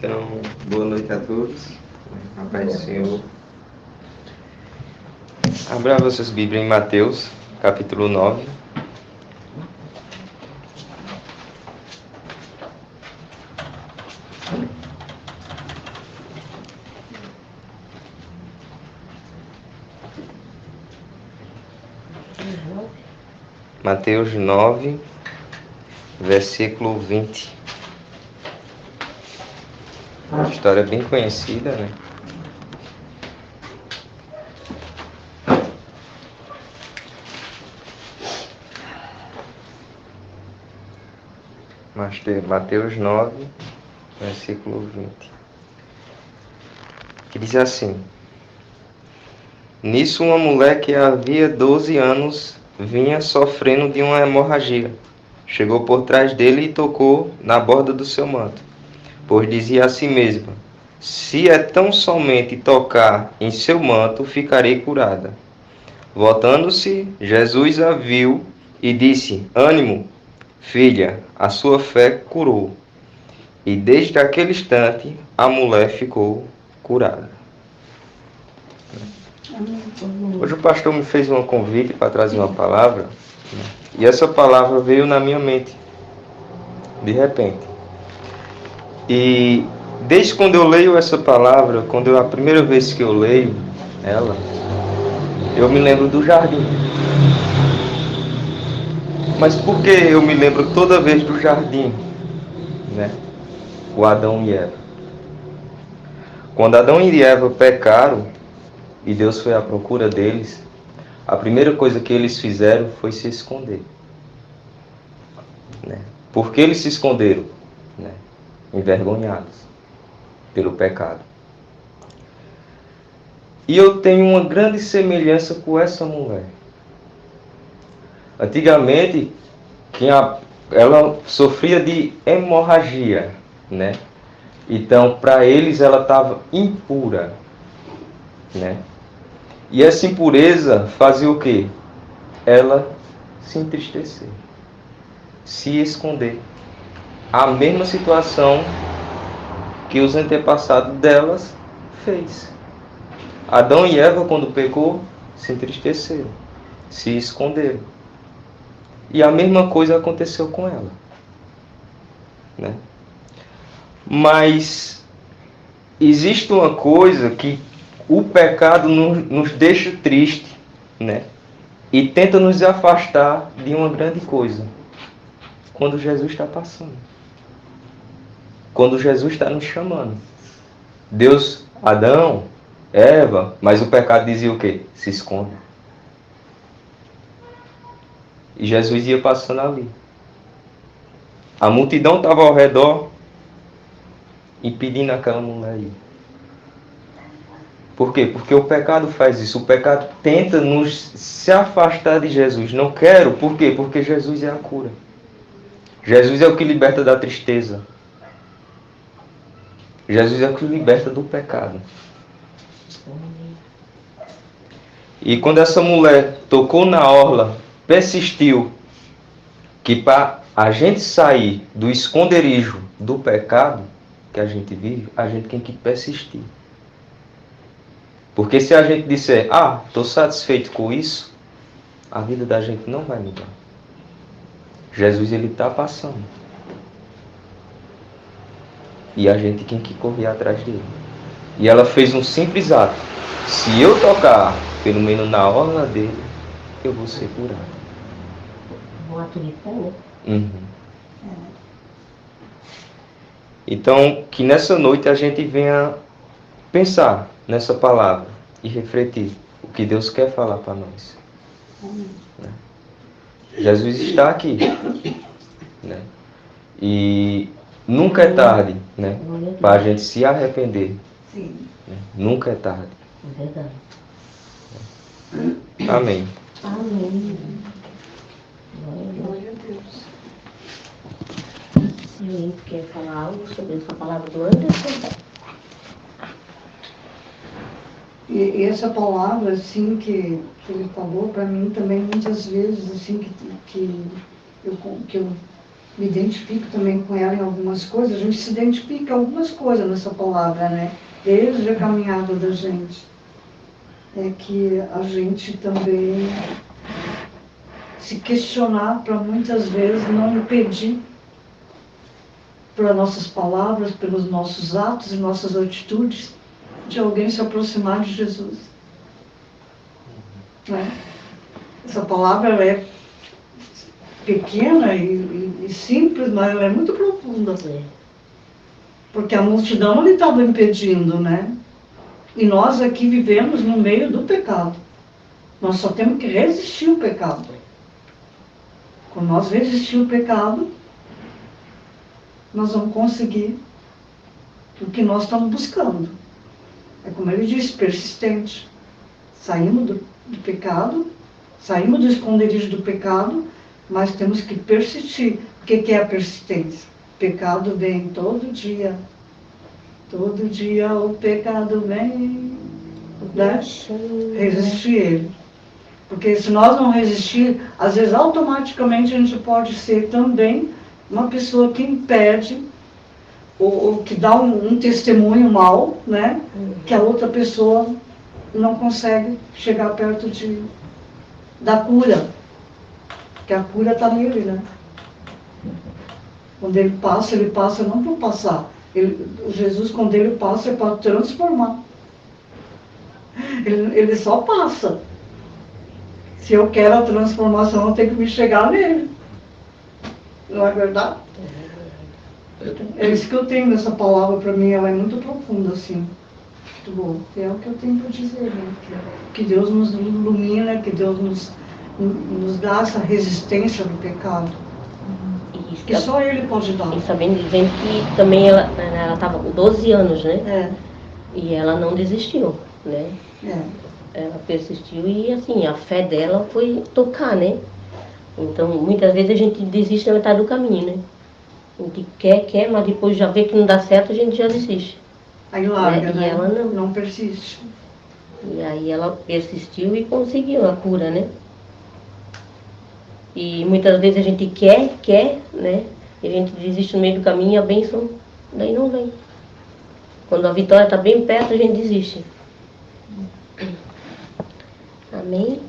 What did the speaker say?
Então, boa noite a todos. A paz do Senhor. Abra vossas Bíblias em Mateus, capítulo 9. Mateus 9, versículo 20. Uma história bem conhecida, né? Mateus 9, versículo 20. Que diz assim: Nisso uma mulher que havia 12 anos vinha sofrendo de uma hemorragia. Chegou por trás dele e tocou na borda do seu manto, pois dizia a si mesma: se é tão somente tocar em seu manto, ficarei curada. Voltando-se, Jesus a viu e disse: Ânimo, filha, a sua fé curou. E desde aquele instante a mulher ficou curada. Hoje o pastor me fez um convite para trazer uma palavra, e essa palavra veio na minha mente, de repente. E desde quando eu leio essa palavra, a primeira vez que eu leio ela, eu me lembro do jardim. Mas por que eu me lembro toda vez do jardim, né? O Adão e Eva. Quando Adão e Eva pecaram e Deus foi à procura deles, a primeira coisa que eles fizeram foi se esconder, né? Por que eles se esconderam? Né? Envergonhados pelo pecado. E eu tenho uma grande semelhança com essa mulher. Antigamente, ela sofria de hemorragia, né? Então, para eles, ela estava impura, né? E essa impureza fazia o quê? Ela se entristecer, se esconder. A mesma situação que os antepassados delas fez. Adão e Eva, quando pecou, se entristeceram, se esconderam. E a mesma coisa aconteceu com ela, né? Mas existe uma coisa que o pecado nos deixa triste, né? E tenta nos afastar de uma grande coisa. Quando Jesus está passando. Quando Jesus está nos chamando. Deus, Adão, Eva, mas o pecado dizia o quê? Se esconde. E Jesus ia passando ali. A multidão estava ao redor, impedindo aquela mulher ir. Por quê? Porque o pecado faz isso. O pecado tenta nos se afastar de Jesus. Não quero. Por quê? Porque Jesus é a cura. Jesus é o que liberta da tristeza. Jesus é o que liberta do pecado. E quando essa mulher tocou na orla, persistiu, que para a gente sair do esconderijo do pecado que a gente vive, a gente tem que persistir. Porque se a gente disser, estou satisfeito com isso, a vida da gente não vai mudar. Jesus, ele está passando. E a gente tem que correr atrás dele. E ela fez um simples ato. Se eu tocar, pelo menos na orla dele, eu vou ser curado. Um ato de fé, né? Uhum. Então, que nessa noite a gente venha pensar nessa palavra e refletir o que Deus quer falar para nós. Né? Jesus está aqui. Né? E nunca é tarde, né? Para a gente se arrepender. Sim. Né? Nunca é tarde. É verdade. Amém. Amém. Glória a Deus. Sim, quer falar algo sobre essa palavra do Anderson? E essa palavra, assim, que ele falou, para mim também, muitas vezes, assim, que eu me identifico também com ela em algumas coisas, a gente se identifica em algumas coisas nessa palavra, né? Desde a caminhada da gente. É que a gente também se questionar para muitas vezes não impedir pelas nossas palavras, pelos nossos atos e nossas atitudes de alguém se aproximar de Jesus. Né? Essa palavra ela é pequena e simples, mas ela é muito profunda. Porque a multidão não estava impedindo, né? E nós aqui vivemos no meio do pecado. Nós só temos que resistir ao pecado. Quando nós resistir ao pecado, nós vamos conseguir o que nós estamos buscando. É como ele disse, persistente. Saímos do pecado, saímos do esconderijo do pecado, mas temos que persistir. O que é a persistência? O pecado vem todo dia. Todo dia o pecado vem, né? Resistir ele. Porque se nós não resistir, às vezes automaticamente a gente pode ser também uma pessoa que impede, ou que dá um testemunho mau, né? Que a outra pessoa não consegue chegar perto da cura. Porque a cura está nele, né? Quando ele passa não para passar. Jesus, quando ele passa, é para transformar. Ele só passa. Se eu quero a transformação, eu tenho que me chegar nele. Não é verdade? É isso que eu tenho nessa palavra, para mim, ela é muito profunda, assim. Muito boa. É o que eu tenho para dizer, né? Que Deus nos ilumina, que Deus nos dá essa resistência do pecado. Que só Ele pode dar. E sabendo, dizendo que também ela estava com 12 anos, né? É. E ela não desistiu, né? É. Ela persistiu e, assim, a fé dela foi tocar, né? Então, muitas vezes a gente desiste na metade do caminho, né? A gente quer, mas depois já vê que não dá certo, a gente já desiste. Aí larga, né? E ela não persiste. E aí ela persistiu e conseguiu a cura, né? E muitas vezes a gente quer, né? E a gente desiste no meio do caminho e a bênção daí não vem. Quando a vitória está bem perto, a gente desiste. Amém?